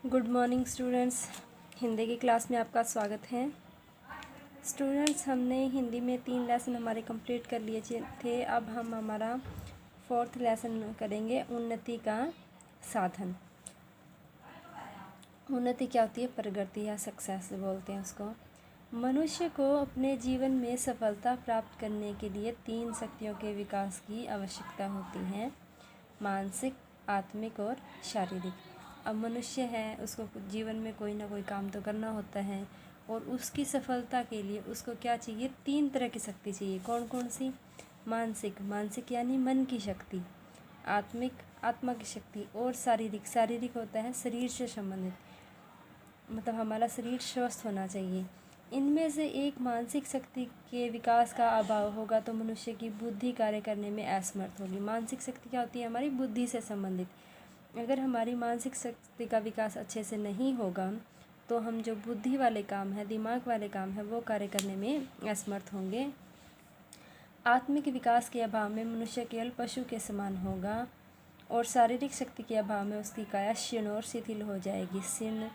Good morning students. Hindi की class में आपका स्वागत है। स्टूडेंट्स, हमने हिंदी में 3 लेसन हमारे कंप्लीट कर लिए थे। अब हम हमारा 4th लेसन करेंगे, उन्नति का साधन। उन्नति क्या होती है? प्रगति या सक्सेस बोलते हैं उसको। मनुष्य को अपने जीवन में सफलता प्राप्त करने के लिए 3 शक्तियों के विकास की आवश्यकता होती है: मानसिक, आत्मिक और शारीरिक। अब मनुष्य है, उसको जीवन में कोई ना कोई काम तो करना होता है, और उसकी सफलता के लिए उसको क्या चाहिए? 3 तरह की शक्ति चाहिए। कौन कौन सी? मानसिक यानी मन की शक्ति, आत्मिक आत्मा की शक्ति, और शारीरिक होता है शरीर से संबंधित, मतलब हमारा शरीर स्वस्थ होना चाहिए। इनमें से एक मानसिक शक्ति के विकास का अभाव होगा तो मनुष्य की बुद्धि कार्य करने में असमर्थ होगी। मानसिक शक्ति क्या होती है? हमारी बुद्धि से संबंधित। अगर हमारी मानसिक शक्ति का विकास अच्छे से नहीं होगा तो हम जो बुद्धि वाले काम है, दिमाग वाले काम है, वो कार्य करने में असमर्थ होंगे। आत्मिक विकास के अभाव में मनुष्य केवल पशु के समान होगा, और शारीरिक शक्ति के अभाव में उसकी काया क्षीण और शिथिल हो जाएगी। क्षीण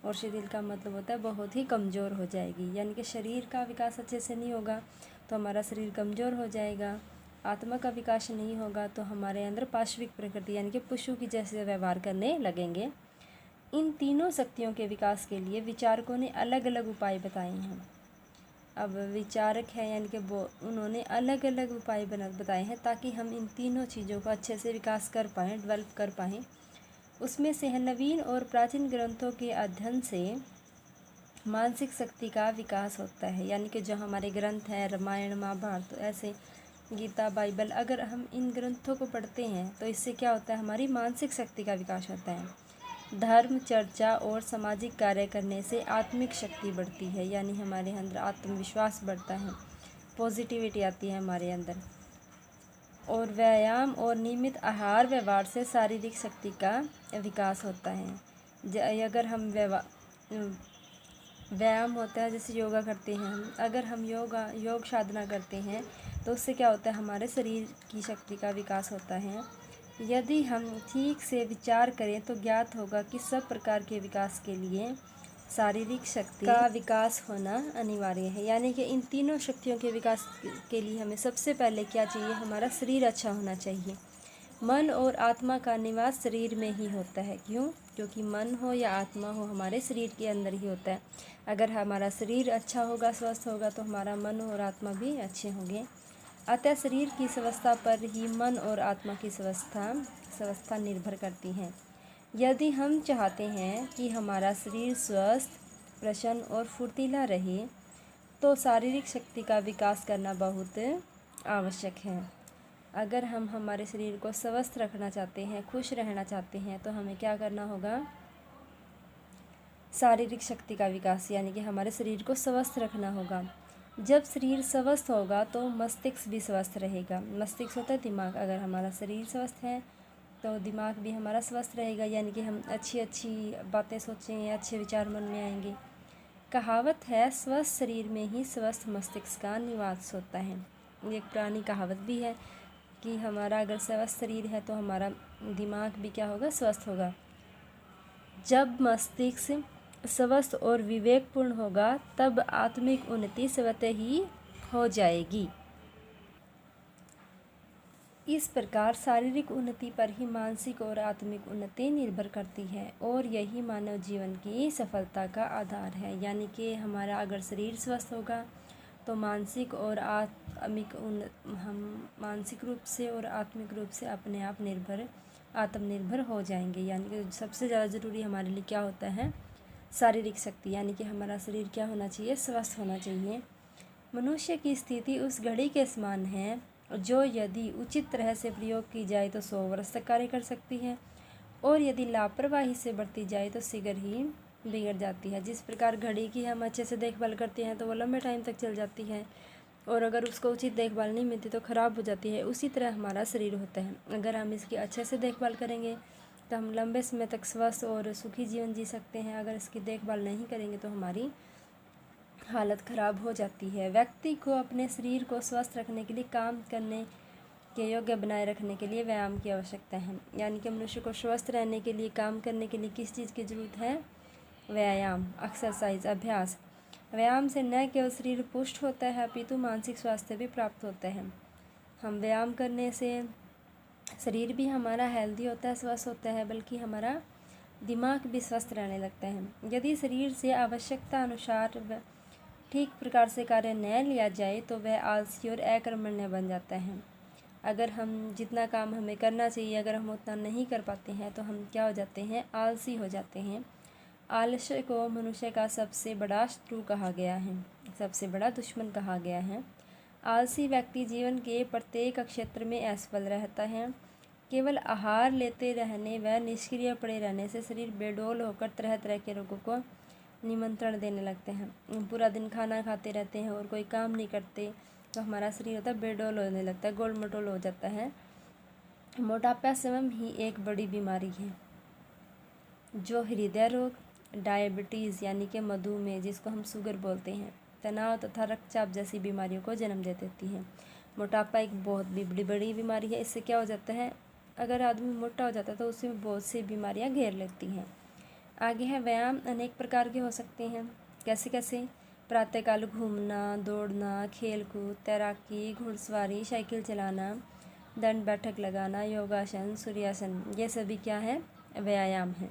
और शिथिल का मतलब होता है बहुत ही कमज़ोर हो जाएगी, यानी कि शरीर का विकास अच्छे से नहीं होगा तो हमारा शरीर कमज़ोर हो जाएगा। आत्मा का विकास नहीं होगा तो हमारे अंदर पाशविक प्रकृति यानी कि पशु की जैसे व्यवहार करने लगेंगे। इन तीनों शक्तियों के विकास के लिए विचारकों ने अलग अलग उपाय बताए हैं। अब विचारक है यानी कि वो उन्होंने अलग अलग उपाय बताए हैं ताकि हम इन तीनों चीज़ों का अच्छे से विकास कर पाएँ, डेवलप कर पाएँ। उसमें से है नवीन और प्राचीन ग्रंथों के अध्ययन से मानसिक शक्ति का विकास होता है, यानी कि जो हमारे ग्रंथ हैं, रामायण, महाभारत, ऐसे गीता, बाइबल, अगर हम इन ग्रंथों को पढ़ते हैं तो इससे क्या होता है? हमारी मानसिक शक्ति का विकास होता है। धर्म, चर्चा और सामाजिक कार्य करने से आत्मिक शक्ति बढ़ती है, यानी हमारे अंदर आत्मविश्वास बढ़ता है, पॉजिटिविटी आती है हमारे अंदर। और व्यायाम और नियमित आहार व्यवहार से शारीरिक शक्ति का विकास होता है। अगर हम व्यायाम होता है, जैसे योगा करते हैं हम, अगर हम योग साधना करते हैं तो उससे क्या होता है? हमारे शरीर की शक्ति का विकास होता है। यदि हम ठीक से विचार करें तो ज्ञात होगा कि सब प्रकार के विकास के लिए शारीरिक शक्ति का विकास होना अनिवार्य है, यानी कि इन तीनों शक्तियों के विकास के लिए हमें सबसे पहले क्या चाहिए? हमारा शरीर अच्छा होना चाहिए। मन और आत्मा का निवास शरीर में ही होता है। क्यों? क्योंकि मन हो या आत्मा हो, हमारे शरीर के अंदर ही होता है। अगर हमारा शरीर अच्छा होगा, स्वस्थ होगा, तो हमारा मन और आत्मा भी अच्छे होंगे। अतः शरीर की स्वस्थता पर ही मन और आत्मा की स्वस्थता निर्भर करती है। यदि हम चाहते हैं कि हमारा शरीर स्वस्थ, प्रसन्न और फुर्तीला रहे तो शारीरिक शक्ति का विकास करना बहुत आवश्यक है। अगर हम हमारे शरीर को स्वस्थ रखना चाहते हैं, खुश रहना चाहते हैं, तो हमें क्या करना होगा? शारीरिक शक्ति का विकास, यानी कि हमारे शरीर को स्वस्थ रखना होगा। जब शरीर स्वस्थ होगा तो मस्तिष्क भी स्वस्थ रहेगा। मस्तिष्क होता है दिमाग। अगर हमारा शरीर स्वस्थ है तो दिमाग भी हमारा स्वस्थ रहेगा, यानी कि हम अच्छी अच्छी बातें सोचेंगे, अच्छे विचार मन में आएंगे। कहावत है, स्वस्थ शरीर में ही स्वस्थ मस्तिष्क का निवास होता है। ये एक पुरानी कहावत भी है कि हमारा अगर स्वस्थ शरीर है तो हमारा दिमाग भी क्या होगा? स्वस्थ होगा। जब मस्तिष्क स्वस्थ और विवेकपूर्ण होगा तब आत्मिक उन्नति स्वतः ही हो जाएगी। इस प्रकार शारीरिक उन्नति पर ही मानसिक और आत्मिक उन्नति निर्भर करती है, और यही मानव जीवन की सफलता का आधार है। यानी कि हमारा अगर शरीर स्वस्थ होगा तो मानसिक और हम मानसिक रूप से और आत्मिक रूप से अपने आप आत्मनिर्भर हो जाएंगे। यानी कि सबसे ज़्यादा ज़रूरी हमारे लिए क्या होता है? शारीरिक शक्ति, यानी कि हमारा शरीर क्या होना चाहिए? स्वस्थ होना चाहिए। मनुष्य की स्थिति उस घड़ी के समान है जो यदि उचित तरह से प्रयोग की जाए तो 100 वर्ष तक कार्य कर सकती है, और यदि लापरवाही से बढ़ती जाए तो शीघ्र ही बिगड़ जाती है। जिस प्रकार घड़ी की हम अच्छे से देखभाल करते हैं तो वो लंबे टाइम तक चल जाती है, और अगर उसको उचित देखभाल नहीं मिलती तो ख़राब हो जाती है। उसी तरह हमारा शरीर होता है। अगर हम इसकी अच्छे से देखभाल करेंगे तो हम लंबे समय तक स्वस्थ और सुखी जीवन जी सकते हैं। अगर इसकी देखभाल नहीं करेंगे तो हमारी हालत ख़राब हो जाती है। व्यक्ति को अपने शरीर को स्वस्थ रखने के लिए काम करने के योग्य बनाए रखने के लिए व्यायाम की आवश्यकता है। यानी कि मनुष्य को स्वस्थ रहने के लिए, काम करने के लिए किस चीज़ की ज़रूरत है? व्यायाम, एक्सरसाइज, अभ्यास। व्यायाम से न केवल शरीर पुष्ट होता है अपितु मानसिक स्वास्थ्य भी प्राप्त होता है। हम व्यायाम करने से शरीर भी हमारा हेल्दी होता है, स्वस्थ होता है, बल्कि हमारा दिमाग भी स्वस्थ रहने लगता है। यदि शरीर से आवश्यकता अनुसार ठीक प्रकार से कार्य न लिया जाए तो वह आलसी और अकर्मण्य बन जाता है। अगर हम जितना काम हमें करना चाहिए अगर हम उतना नहीं कर पाते हैं तो हम क्या हो जाते हैं? आलसी हो जाते हैं। आलस्य को मनुष्य का सबसे बड़ा शत्रु कहा गया है, सबसे बड़ा दुश्मन कहा गया है। आलसी व्यक्ति जीवन के प्रत्येक क्षेत्र में असफल रहता है। केवल आहार लेते रहने व निष्क्रिय पड़े रहने से शरीर बेडौल होकर तरह तरह के रोगों को निमंत्रण देने लगते हैं। पूरा दिन खाना खाते रहते हैं और कोई काम नहीं करते तो हमारा शरीर होता है बेडौल होने लगता है, गोल मटोल हो जाता है। मोटापा स्वयं ही एक बड़ी बीमारी है जो हृदय रोग, डायबिटीज़ यानी कि मधुमेह जिसको हम शुगर बोलते हैं, तनाव तथा रक्तचाप जैसी बीमारियों को जन्म दे देती है। मोटापा एक बहुत बड़ी बीमारी है। इससे क्या हो जाता है? अगर आदमी मोटा हो जाता है तो उसमें बहुत सी बीमारियां घेर लेती हैं। आगे है व्यायाम अनेक प्रकार के हो सकते हैं। कैसे कैसे? प्रातःकाल घूमना, दौड़ना, खेलकूद, तैराकी, घुड़सवारी, साइकिल चलाना, दंड बैठक लगाना, योगासन, सूर्यासन, ये सभी क्या है? व्यायाम है।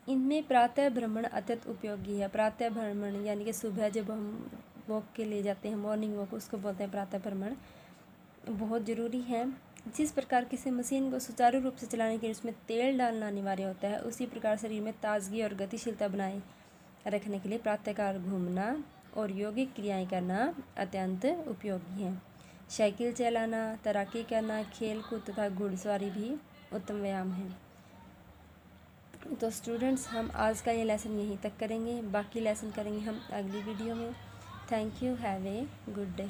इनमें प्रातः भ्रमण अत्यंत उपयोगी है। प्रातः भ्रमण यानी कि सुबह जब हम वॉक के लिए जाते हैं, मॉर्निंग वॉक, उसको बोलते हैं प्रातः भ्रमण, बहुत ज़रूरी है। जिस प्रकार किसी मशीन को सुचारू रूप से चलाने के लिए उसमें तेल डालना अनिवार्य होता है, उसी प्रकार शरीर में ताजगी और गतिशीलता बनाए रखने के लिए प्रातःकाल घूमना और यौगिक क्रियाएं करना अत्यंत उपयोगी है। साइकिल चलाना, तैराकी करना, खेल कूद तथा घुड़सवारी भी उत्तम व्यायाम है। तो स्टूडेंट्स, हम आज का ये लेसन यहीं तक करेंगे, बाकी लेसन करेंगे हम अगली वीडियो में। Thank you, have a good day.